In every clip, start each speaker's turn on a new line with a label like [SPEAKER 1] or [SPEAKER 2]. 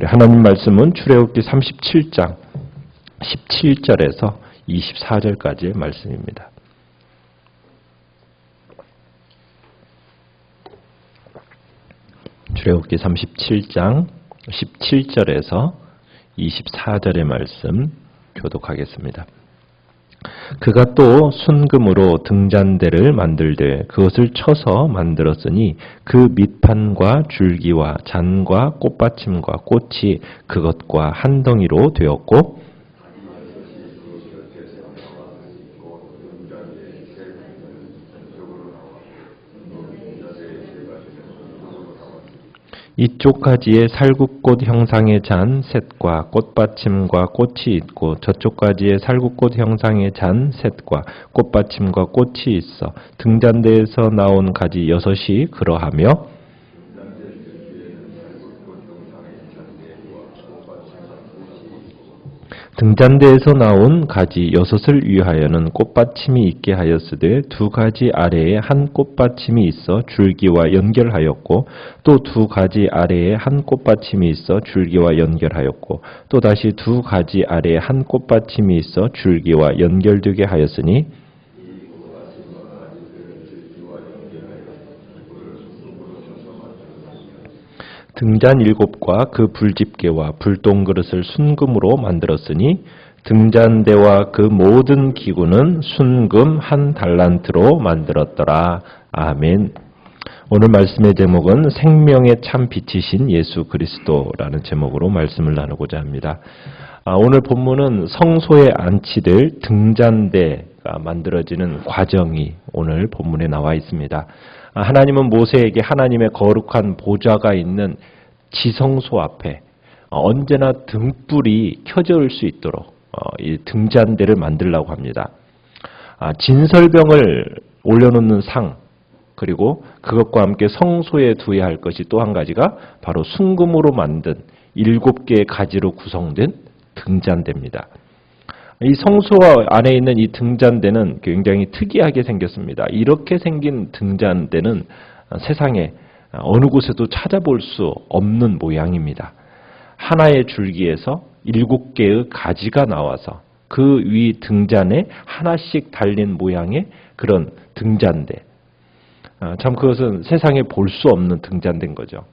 [SPEAKER 1] 우리 하나님 말씀은 출애굽기 37장 17절에서 24절까지의 말씀입니다. 출애굽기 37장 17절에서 24절의 말씀 교독하겠습니다. 그가 또 순금으로 등잔대를 만들되 그것을 쳐서 만들었으니 그 밑판과 줄기와 잔과 꽃받침과 꽃이 그것과 한 덩이로 되었고 이쪽 가지에 살구꽃 형상의 잔 셋과 꽃받침과 꽃이 있고 저쪽 가지에 살구꽃 형상의 잔 셋과 꽃받침과 꽃이 있어 등잔대에서 나온 가지 6이 그러하며 등잔대에서 나온 가지 6을 위하여는 꽃받침이 있게 하였으되 2가지 아래에 한 꽃받침이 있어 줄기와 연결하였고 또 2가지 아래에 한 꽃받침이 있어 줄기와 연결하였고 또 다시 2가지 아래에 한 꽃받침이 있어 줄기와 연결되게 하였으니 등잔 7과 그 불집게와 불똥그릇을 순금으로 만들었으니 등잔대와 그 모든 기구는 순금 1달란트로 만들었더라. 아멘. 오늘 말씀의 제목은 생명의 참 빛이신 예수 그리스도라는 제목으로 말씀을 나누고자 합니다. 오늘 본문은 성소에 안치될 등잔대가 만들어지는 과정이 오늘 본문에 나와 있습니다. 하나님은 모세에게 하나님의 거룩한 보좌가 있는 지성소 앞에 언제나 등불이 켜질 수 있도록 이 등잔대를 만들려고 합니다. 진설병을 올려놓는 상 그리고 그것과 함께 성소에 두어야 할 것이 또 한 가지가 바로 순금으로 만든 7개의 가지로 구성된 등잔대입니다. 이 성소 안에 있는 이 등잔대는 굉장히 특이하게 생겼습니다. 이렇게 생긴 등잔대는 세상에 어느 곳에도 찾아볼 수 없는 모양입니다. 하나의 줄기에서 7개의 가지가 나와서 그 위 등잔에 하나씩 달린 모양의 그런 등잔대. 참 그것은 세상에 볼 수 없는 등잔대인 거죠.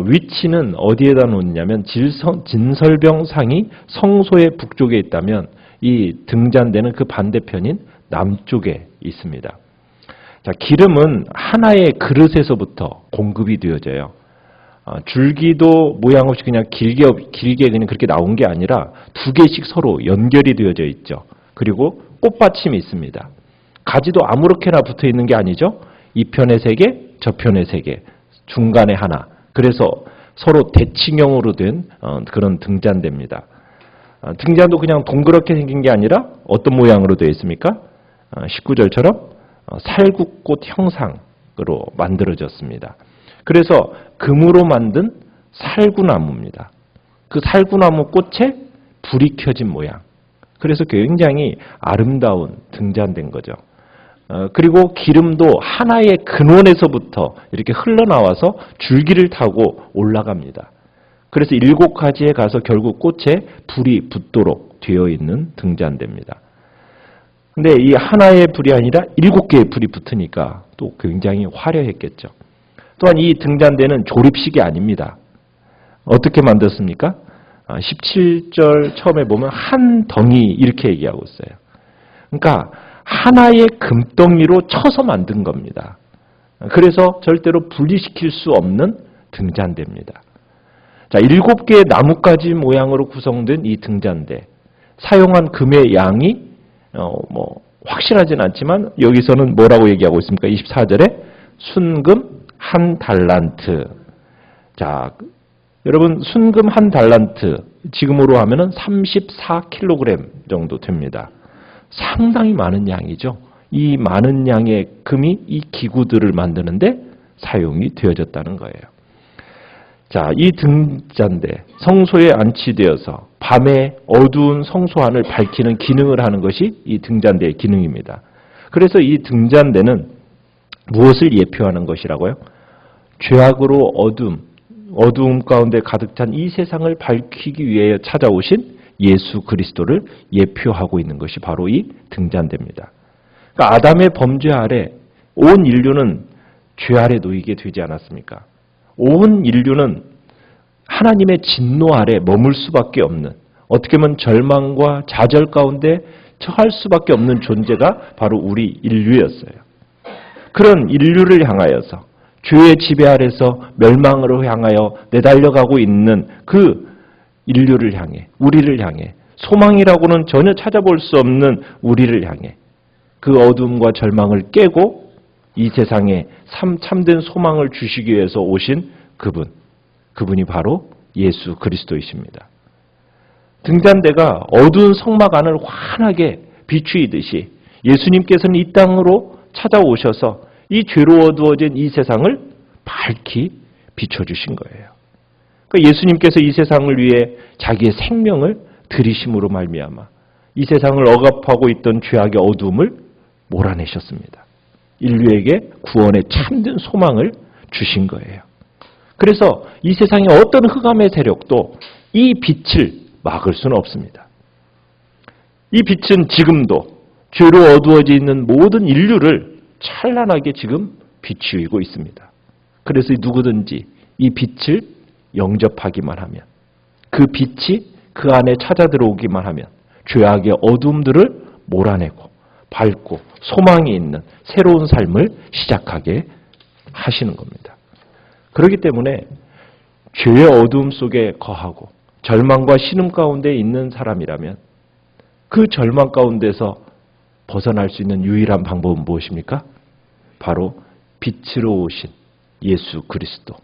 [SPEAKER 1] 위치는 어디에다 놓냐면 진설병상이 성소의 북쪽에 있다면 이 등잔대는 그 반대편인 남쪽에 있습니다. 자, 기름은 하나의 그릇에서부터 공급이 되어져요. 줄기도 모양 없이 그냥 길게 그냥 그렇게 나온 게 아니라 2개씩 서로 연결이 되어져 있죠. 그리고 꽃받침이 있습니다. 가지도 아무렇게나 붙어 있는 게 아니죠. 이 편에 3개, 저 편에 3개, 중간에 하나. 그래서 서로 대칭형으로 된 그런 등잔대입니다. 등잔도 그냥 동그랗게 생긴 게 아니라 어떤 모양으로 되어 있습니까? 19절처럼 살구꽃 형상으로 만들어졌습니다. 그래서 금으로 만든 살구나무입니다. 그 살구나무 꽃에 불이 켜진 모양. 그래서 굉장히 아름다운 등잔대인 거죠. 그리고 기름도 하나의 근원에서부터 이렇게 흘러나와서 줄기를 타고 올라갑니다. 그래서 7가지에 가서 결국 꽃에 불이 붙도록 되어 있는 등잔대입니다. 근데 이 하나의 불이 아니라 7개의 불이 붙으니까 또 굉장히 화려했겠죠. 또한 이 등잔대는 조립식이 아닙니다. 어떻게 만들었습니까? 17절 처음에 보면 한 덩이 이렇게 얘기하고 있어요. 그러니까 하나의 금덩이로 쳐서 만든 겁니다. 그래서 절대로 분리시킬 수 없는 등잔대입니다. 자, 7개의 나뭇가지 모양으로 구성된 이 등잔대. 사용한 금의 양이 확실하진 않지만 여기서는 뭐라고 얘기하고 있습니까? 24절에 순금 1달란트. 자, 여러분 순금 1달란트 지금으로 하면은 34kg 정도 됩니다. 상당히 많은 양이죠. 이 많은 양의 금이 이 기구들을 만드는데 사용이 되어졌다는 거예요. 자, 이 등잔대 성소에 안치되어서 밤에 어두운 성소 안을 밝히는 기능을 하는 것이 이 등잔대의 기능입니다. 그래서 이 등잔대는 무엇을 예표하는 것이라고요? 죄악으로 어두움 가운데 가득 찬 이 세상을 밝히기 위해 찾아오신 예수 그리스도를 예표하고 있는 것이 바로 이 등잔대입니다. 그러니까 아담의 범죄 아래 온 인류는 죄 아래 놓이게 되지 않았습니까? 온 인류는 하나님의 진노 아래 머물 수밖에 없는, 어떻게 보면 절망과 좌절 가운데 처할 수밖에 없는 존재가 바로 우리 인류였어요. 그런 인류를 향하여서 죄의 지배 아래서 멸망으로 향하여 내달려가고 있는 그 인류를 향해, 우리를 향해, 소망이라고는 전혀 찾아볼 수 없는 우리를 향해 그 어둠과 절망을 깨고 이 세상에 참된 소망을 주시기 위해서 오신 그분이 바로 예수 그리스도이십니다. 등잔대가 어두운 성막 안을 환하게 비추이듯이 예수님께서는 이 땅으로 찾아오셔서 이 죄로 어두워진 이 세상을 밝히 비춰주신 거예요. 그러니까 예수님께서 이 세상을 위해 자기의 생명을 들이심으로 말미암아 이 세상을 억압하고 있던 죄악의 어두움을 몰아내셨습니다. 인류에게 구원의 참된 소망을 주신 거예요. 그래서 이 세상의 어떤 흑암의 세력도 이 빛을 막을 수는 없습니다. 이 빛은 지금도 죄로 어두워져 있는 모든 인류를 찬란하게 지금 비추고 있습니다. 그래서 누구든지 이 빛을 영접하기만 하면, 그 빛이 그 안에 찾아 들어오기만 하면 죄악의 어둠들을 몰아내고 밝고 소망이 있는 새로운 삶을 시작하게 하시는 겁니다. 그렇기 때문에 죄의 어두움 속에 거하고 절망과 신음 가운데 있는 사람이라면 그 절망 가운데서 벗어날 수 있는 유일한 방법은 무엇입니까? 바로 빛으로 오신 예수 그리스도,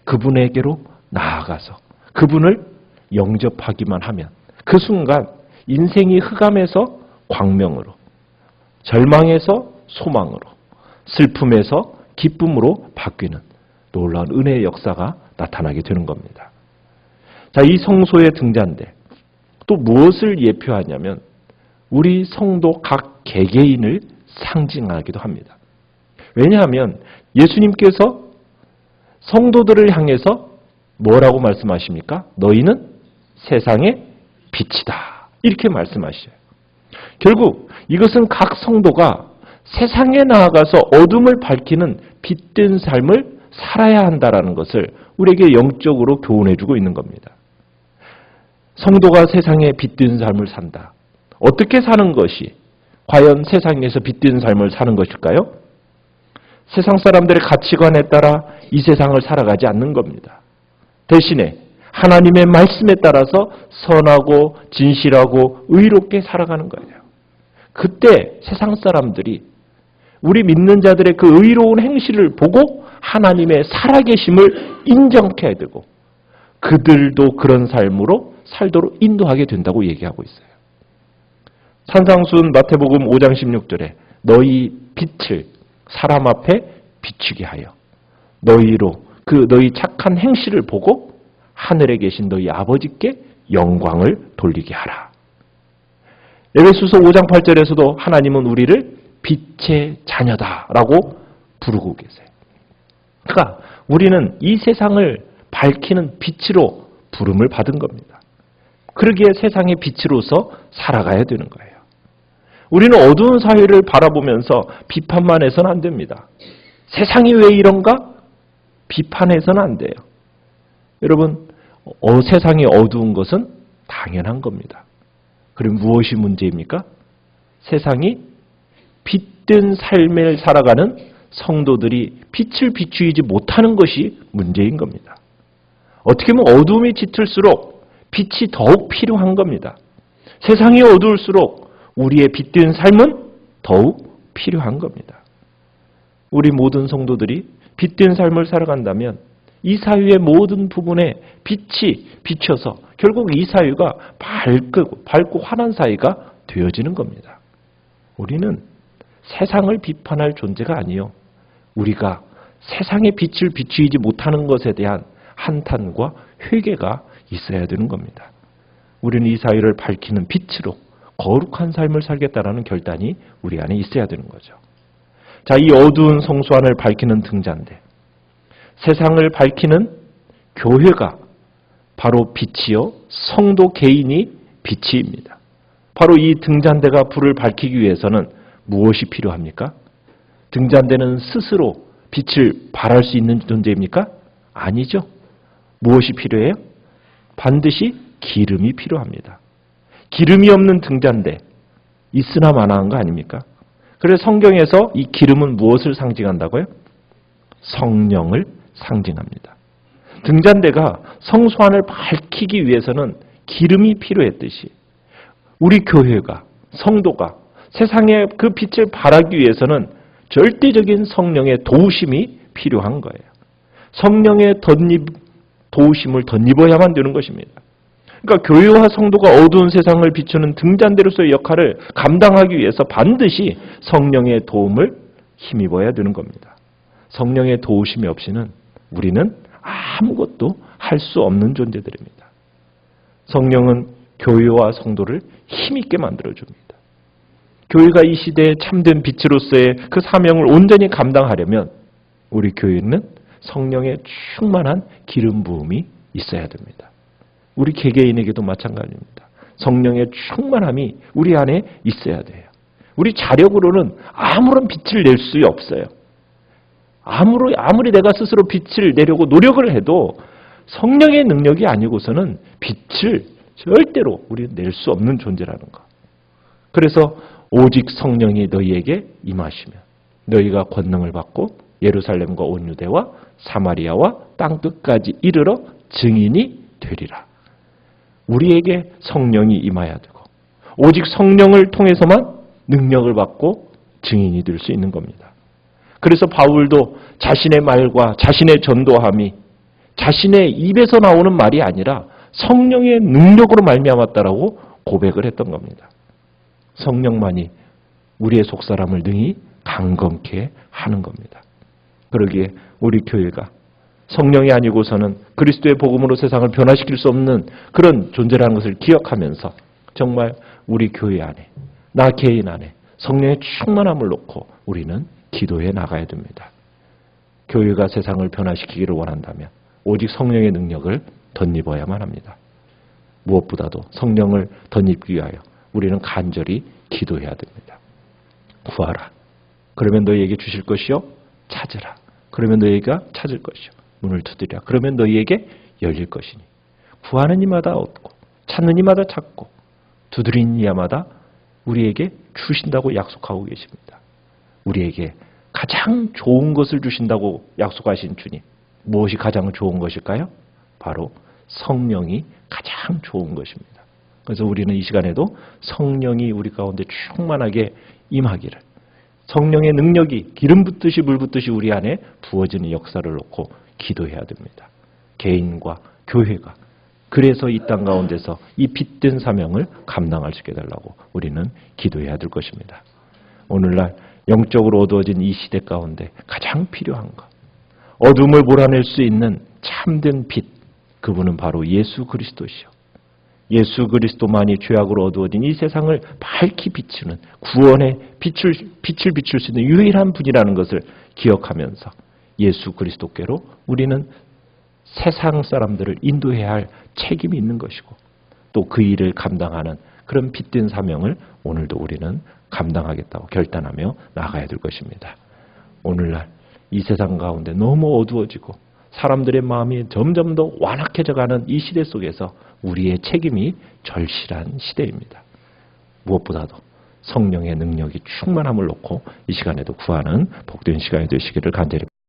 [SPEAKER 1] 그분에게로 나아가서 그분을 영접하기만 하면 그 순간 인생이 흑암에서 광명으로, 절망에서 소망으로, 슬픔에서 기쁨으로 바뀌는 놀라운 은혜의 역사가 나타나게 되는 겁니다. 자, 이 성소의 등잔대 또 무엇을 예표하냐면 우리 성도 각 개개인을 상징하기도 합니다. 왜냐하면 예수님께서 성도들을 향해서 뭐라고 말씀하십니까? 너희는 세상의 빛이다. 이렇게 말씀하셔요. 결국 이것은 각 성도가 세상에 나아가서 어둠을 밝히는 빛된 삶을 살아야 한다는 것을 우리에게 영적으로 교훈해주고 있는 겁니다. 성도가 세상에 빛된 삶을 산다. 어떻게 사는 것이 과연 세상에서 빛된 삶을 사는 것일까요? 세상 사람들의 가치관에 따라 이 세상을 살아가지 않는 겁니다. 대신에 하나님의 말씀에 따라서 선하고 진실하고 의롭게 살아가는 거예요. 그때 세상 사람들이 우리 믿는 자들의 그 의로운 행실을 보고 하나님의 살아계심을 인정해야 되고 그들도 그런 삶으로 살도록 인도하게 된다고 얘기하고 있어요. 산상수훈 마태복음 5장 16절에 너희 빛을 사람 앞에 비추게 하여 너희로 그 너희 착한 행실을 보고 하늘에 계신 너희 아버지께 영광을 돌리게 하라. 에베소서 5장 8절에서도 하나님은 우리를 빛의 자녀다라고 부르고 계세요. 그러니까 우리는 이 세상을 밝히는 빛으로 부름을 받은 겁니다. 그러기에 세상의 빛으로서 살아가야 되는 거예요. 우리는 어두운 사회를 바라보면서 비판만 해서는 안 됩니다. 세상이 왜 이런가? 비판해서는 안 돼요. 여러분, 세상이 어두운 것은 당연한 겁니다. 그럼 무엇이 문제입니까? 세상이 빛된 삶을 살아가는 성도들이 빛을 비추이지 못하는 것이 문제인 겁니다. 어떻게 보면 어두움이 짙을수록 빛이 더욱 필요한 겁니다. 세상이 어두울수록 우리의 빛된 삶은 더욱 필요한 겁니다. 우리 모든 성도들이 빛된 삶을 살아간다면 이 사회의 모든 부분에 빛이 비춰서 결국 이 사회가 밝고 환한 사회가 되어지는 겁니다. 우리는 세상을 비판할 존재가 아니요. 우리가 세상의 빛을 비추이지 못하는 것에 대한 한탄과 회개가 있어야 되는 겁니다. 우리는 이 사회를 밝히는 빛으로 거룩한 삶을 살겠다라는 결단이 우리 안에 있어야 되는 거죠. 자, 이 어두운 성소 안을 밝히는 등잔대, 세상을 밝히는 교회가 바로 빛이요, 성도 개인이 빛입니다. 바로 이 등잔대가 불을 밝히기 위해서는 무엇이 필요합니까? 등잔대는 스스로 빛을 발할 수 있는 존재입니까? 아니죠. 무엇이 필요해요? 반드시 기름이 필요합니다. 기름이 없는 등잔대, 있으나 마나한 거 아닙니까? 그래서 성경에서 이 기름은 무엇을 상징한다고요? 성령을 상징합니다. 등잔대가 성소안을 밝히기 위해서는 기름이 필요했듯이 우리 교회가, 성도가 세상에 그 빛을 발하기 위해서는 절대적인 성령의 도우심이 필요한 거예요. 성령의 도우심을 덧입어야만 되는 것입니다. 그러니까 교회와 성도가 어두운 세상을 비추는 등잔대로서의 역할을 감당하기 위해서 반드시 성령의 도움을 힘입어야 되는 겁니다. 성령의 도우심이 없이는 우리는 아무것도 할 수 없는 존재들입니다. 성령은 교회와 성도를 힘있게 만들어줍니다. 교회가 이 시대의 참된 빛으로서의 그 사명을 온전히 감당하려면 우리 교회는 성령의 충만한 기름 부음이 있어야 됩니다. 우리 개개인에게도 마찬가지입니다. 성령의 충만함이 우리 안에 있어야 돼요. 우리 자력으로는 아무런 빛을 낼 수 없어요. 아무리 내가 스스로 빛을 내려고 노력을 해도 성령의 능력이 아니고서는 빛을 절대로 우리는 낼 수 없는 존재라는 거. 그래서 오직 성령이 너희에게 임하시면 너희가 권능을 받고 예루살렘과 온 유대와 사마리아와 땅 끝까지 이르러 증인이 되리라. 우리에게 성령이 임해야 되고 오직 성령을 통해서만 능력을 받고 증인이 될 수 있는 겁니다. 그래서 바울도 자신의 말과 자신의 전도함이 자신의 입에서 나오는 말이 아니라 성령의 능력으로 말미암았다라고 고백을 했던 겁니다. 성령만이 우리의 속사람을 능히 강건케 하는 겁니다. 그러기에 우리 교회가 성령이 아니고서는 그리스도의 복음으로 세상을 변화시킬 수 없는 그런 존재라는 것을 기억하면서 정말 우리 교회 안에, 나 개인 안에 성령의 충만함을 놓고 우리는 기도해 나가야 됩니다. 교회가 세상을 변화시키기를 원한다면 오직 성령의 능력을 덧입어야만 합니다. 무엇보다도 성령을 덧입기 위하여 우리는 간절히 기도해야 됩니다. 구하라. 그러면 너희에게 주실 것이요. 찾으라. 그러면 너희가 찾을 것이요. 문을 두드리라. 그러면 너희에게 열릴 것이니. 구하는 이마다 얻고 찾는 이마다 찾고 두드리는 이마다 우리에게 주신다고 약속하고 계십니다. 우리에게 가장 좋은 것을 주신다고 약속하신 주님. 무엇이 가장 좋은 것일까요? 바로 성령이 가장 좋은 것입니다. 그래서 우리는 이 시간에도 성령이 우리 가운데 충만하게 임하기를, 성령의 능력이 기름 붓듯이 물 붓듯이 우리 안에 부어지는 역사를 놓고 기도해야 됩니다. 개인과 교회가. 그래서 이 땅 가운데서 이 빛된 사명을 감당할 수 있게 해달라고 우리는 기도해야 될 것입니다. 오늘날 영적으로 어두워진 이 시대 가운데 가장 필요한 것, 어둠을 몰아낼 수 있는 참된 빛, 그분은 바로 예수 그리스도시요. 예수 그리스도만이 죄악으로 어두워진 이 세상을 밝히 비추는 구원의 빛을 비출 수 있는 유일한 분이라는 것을 기억하면서 예수 그리스도께로 우리는 세상 사람들을 인도해야 할 책임이 있는 것이고 또 그 일을 감당하는 그런 빛된 사명을 오늘도 우리는 감당하겠다고 결단하며 나가야 될 것입니다. 오늘날 이 세상 가운데 너무 어두워지고 사람들의 마음이 점점 더 완악해져가는 이 시대 속에서 우리의 책임이 절실한 시대입니다. 무엇보다도 성령의 능력이 충만함을 놓고 이 시간에도 구하는 복된 시간이 되시기를 간절히 바랍니다.